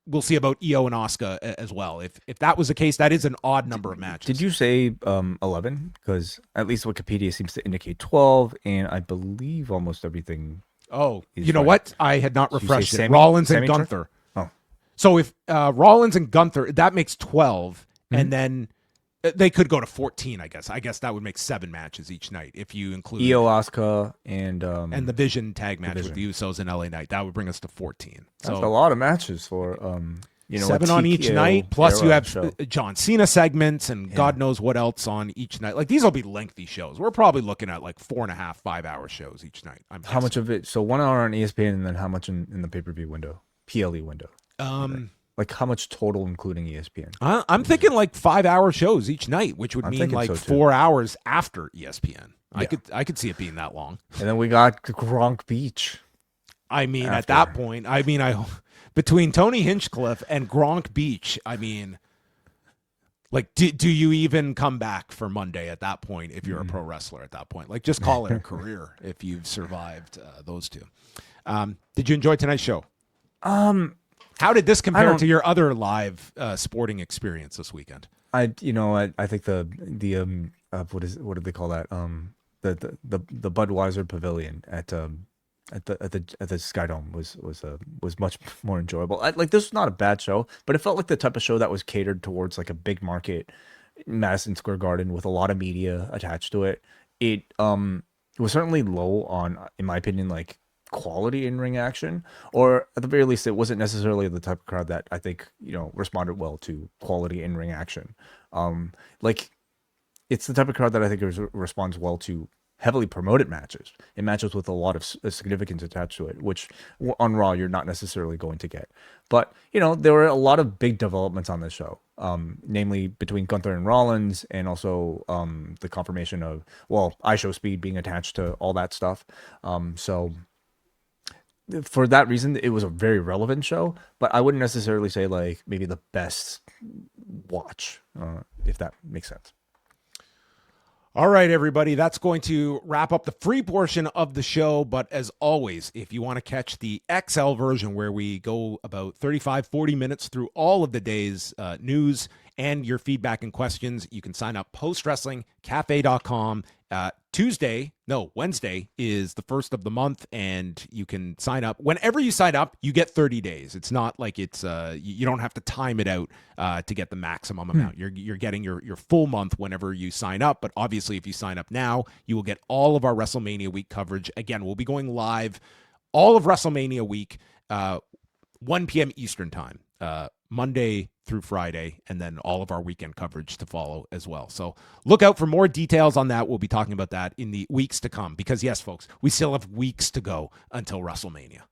Speaker 2: we'll see about Io and Asuka as well. If that was the case, that is an odd number of matches.
Speaker 3: Did you say 11? Because at least Wikipedia seems to indicate 12, and I believe almost everything.
Speaker 2: Oh, you know what? I had not refreshed it.
Speaker 3: Sammy?
Speaker 2: Rollins and Gunther.
Speaker 3: Oh,
Speaker 2: so if Rollins and Gunther, that makes 12, and then they could go to 14. I guess that would make 7 matches each night if you include
Speaker 3: Io, Asuka, and
Speaker 2: the Vision tag match with the Usos and LA Knight. That would bring us to 14.
Speaker 3: That's a lot of matches for
Speaker 2: 7 on each night. Plus you have John Cena segments and God knows what else on each night. Like these will be lengthy shows. We're probably looking at like 4.5, 5 hour shows each night.
Speaker 3: How much of it? So 1 hour on ESPN, and then how much in the pay-per-view window, PLE window? Like how much total, including ESPN?
Speaker 2: I'm thinking like 5 hour shows each night, which would mean like 4 hours after ESPN. Yeah. I could see it being that long.
Speaker 3: And then we got Gronk Beach.
Speaker 2: I mean, at that point, between Tony Hinchcliffe and Gronk Beach, I mean, like, do you even come back for Monday at that point if you're a pro wrestler at that point? Like, just call it a career if you've survived those two. Did you enjoy tonight's show? How did this compare to your other live sporting experience this weekend?
Speaker 3: I think the what do they call that? The Budweiser Pavilion at the Sky Dome was much more enjoyable. Like, this was not a bad show, but it felt like the type of show that was catered towards like a big market, Madison Square Garden, with a lot of media attached to it. It was certainly low on, in my opinion, like quality in ring action, or at the very least, it wasn't necessarily the type of crowd that I think responded well to quality in ring action. Like, it's the type of crowd that I think responds well to heavily promoted matches, and matches with a lot of significance attached to it, which on Raw you're not necessarily going to get. But there were a lot of big developments on this show, namely between Gunther and Rollins, and also the confirmation of ISHO speed being attached to all that stuff. So for that reason, it was a very relevant show, but I wouldn't necessarily say like maybe the best watch, if that makes sense.
Speaker 2: All right, everybody, that's going to wrap up the free portion of the show. But as always, if you want to catch the XL version, where we go about 35-40 minutes through all of the day's news and your feedback and questions, you can sign up postwrestlingcafe.com. Wednesday is the first of the month, and you can sign up. Whenever you sign up, you get 30 days. It's not like it's you don't have to time it out to get the maximum amount. You're getting your full month whenever you sign up. But obviously, if you sign up now, you will get all of our WrestleMania week coverage. Again, we'll be going live all of WrestleMania week, 1 p.m. Eastern time, Monday through Friday, and then all of our weekend coverage to follow as well. So look out for more details on that. We'll be talking about that in the weeks to come, because yes, folks, we still have weeks to go until WrestleMania.